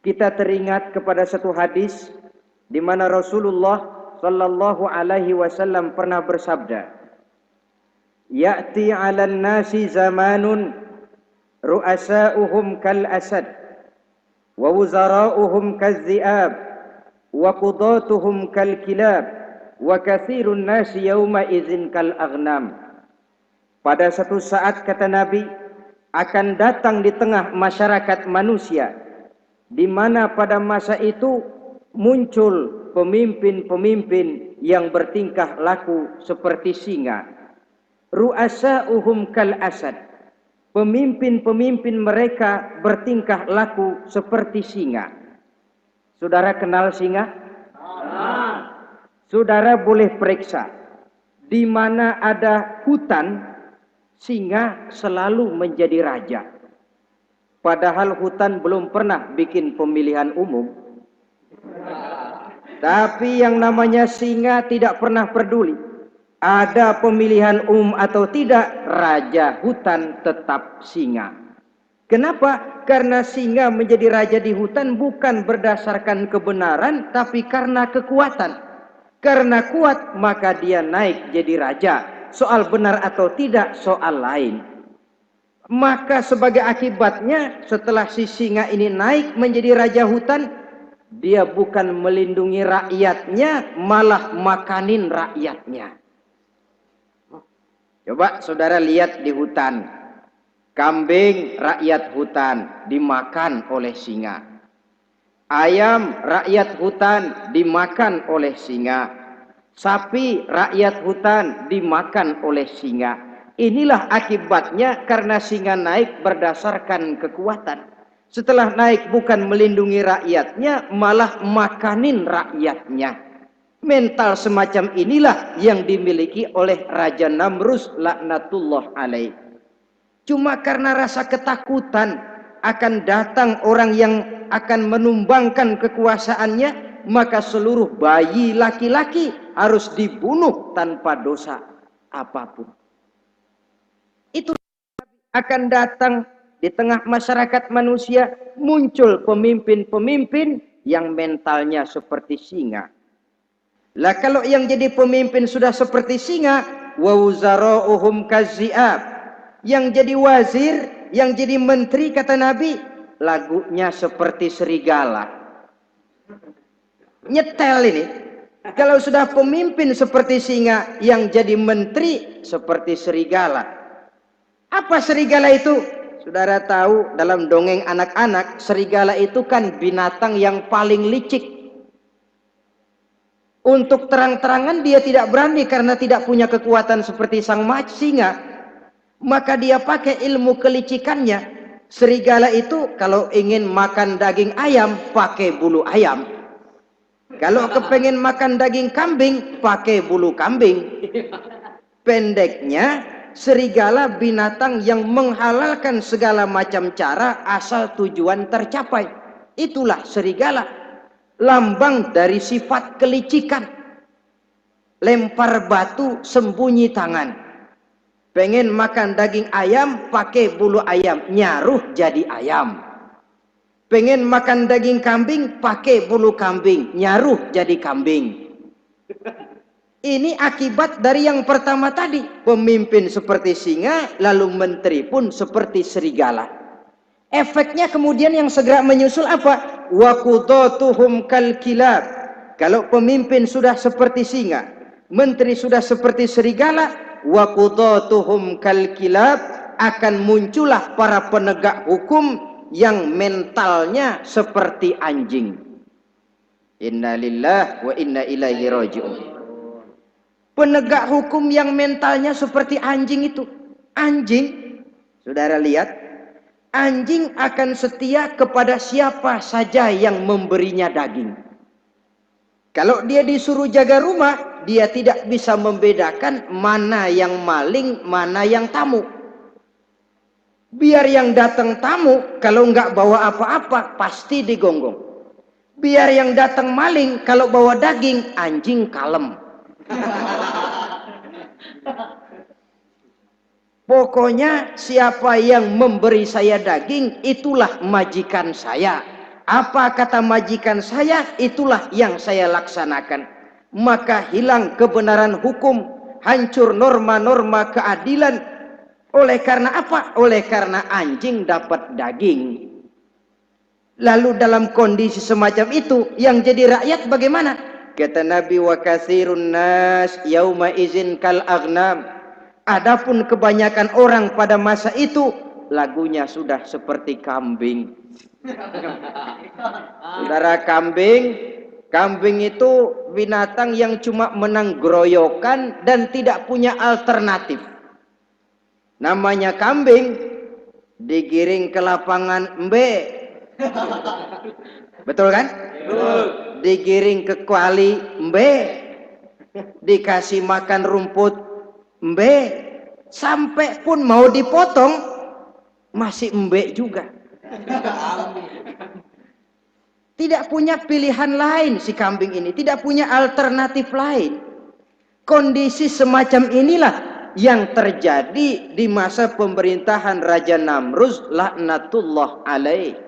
kita teringat kepada satu hadis di mana Rasulullah sallallahu alaihi wasallam pernah bersabda, "Ya'ti 'alan nasi zamanun ru'asa'uhum kal asad wa wuzara'uhum kaz-zi'ab wa qudatuhum kal kilab wa katsirun nasi yawma idzin kal aghnam." Pada satu saat, kata Nabi, akan datang di tengah masyarakat manusia di mana pada masa itu muncul pemimpin-pemimpin yang bertingkah laku seperti singa. Ru'asa'uhum kal asad. Pemimpin-pemimpin mereka bertingkah laku seperti singa. Saudara kenal singa? Saudara boleh periksa. Di mana ada hutan, singa selalu menjadi raja. Padahal hutan belum pernah bikin pemilihan umum. Tapi yang namanya singa tidak pernah peduli. Ada pemilihan umum atau tidak, raja hutan tetap singa. Kenapa? Karena singa menjadi raja di hutan bukan berdasarkan kebenaran, tapi karena kekuatan. Karena kuat, maka dia naik jadi raja. Soal benar atau tidak, soal lain. Maka sebagai akibatnya, setelah si singa ini naik menjadi raja hutan, dia bukan melindungi rakyatnya, malah makanin rakyatnya. Coba saudara lihat di hutan. Kambing rakyat hutan dimakan oleh singa. Ayam rakyat hutan dimakan oleh singa. Sapi rakyat hutan dimakan oleh singa. Inilah akibatnya karena singa naik berdasarkan kekuatan. Setelah naik bukan melindungi rakyatnya, malah makanin rakyatnya. Mental semacam inilah yang dimiliki oleh Raja Namrus laknatullah alaih. Cuma karena rasa ketakutan akan datang orang yang akan menumbangkan kekuasaannya, maka seluruh bayi laki-laki harus dibunuh tanpa dosa apapun. Itu akan datang di tengah masyarakat manusia, muncul pemimpin-pemimpin yang mentalnya seperti singa. Lah kalau yang jadi pemimpin sudah seperti singa, wa wuzara'uhum kazzi'ab. Yang jadi wazir, yang jadi menteri, kata Nabi, lagunya seperti serigala. Nyetel ini. Kalau sudah pemimpin seperti singa, yang jadi menteri seperti serigala. Apa serigala itu? Saudara tahu dalam dongeng anak-anak, serigala itu kan binatang yang paling licik. Untuk terang-terangan dia tidak berani karena tidak punya kekuatan seperti sang singa. Maka dia pakai ilmu kelicikannya. Serigala itu kalau ingin makan daging ayam, pakai bulu ayam. Kalau kepengen makan daging kambing, pakai bulu kambing. Pendeknya, serigala binatang yang menghalalkan segala macam cara asal tujuan tercapai. Itulah serigala. Lambang dari sifat kelicikan. Lempar batu, sembunyi tangan. Pengen makan daging ayam, pakai bulu ayam, nyaruh jadi ayam. Pengen makan daging kambing, pakai bulu kambing, nyaruh jadi kambing. Ini akibat dari yang pertama tadi. Pemimpin seperti singa, lalu menteri pun seperti serigala. Efeknya kemudian yang segera menyusul apa? Wa qudatuhum kal kilab. Kalau pemimpin sudah seperti singa, menteri sudah seperti serigala, wa qudatuhum kal kilab, akan muncullah para penegak hukum yang mentalnya seperti anjing. Innalillahi wa inna ilaihi raji'un. Penegak hukum yang mentalnya seperti anjing itu. Anjing, saudara lihat, anjing akan setia kepada siapa saja yang memberinya daging. Kalau dia disuruh jaga rumah, dia tidak bisa membedakan mana yang maling, mana yang tamu. Biar yang datang tamu, kalau nggak bawa apa-apa, pasti digonggong. Biar yang datang maling, kalau bawa daging, anjing kalem. Pokoknya siapa yang memberi saya daging, itulah majikan saya. Apa kata majikan saya, itulah yang saya laksanakan. Maka hilang kebenaran hukum, hancur norma-norma keadilan. Oleh karena apa? Oleh karena anjing dapat daging. Lalu dalam kondisi semacam itu, yang jadi rakyat bagaimana? Kata Nabi, wa katsirun nas yauma izin kal aghnam. Adapun kebanyakan orang pada masa itu, lagunya sudah seperti kambing. Saudara, kambing itu binatang yang cuma menang groyokan dan tidak punya alternatif. Namanya kambing, digiring ke lapangan embe. Betul kan? Betul. Digiring ke kuali embe. Dikasih makan rumput embe. Sampai pun mau dipotong masih embe juga. Tidak punya pilihan lain si kambing ini, tidak punya alternatif lain. Kondisi semacam inilah yang terjadi di masa pemerintahan Raja Namruz laknatullah alaih.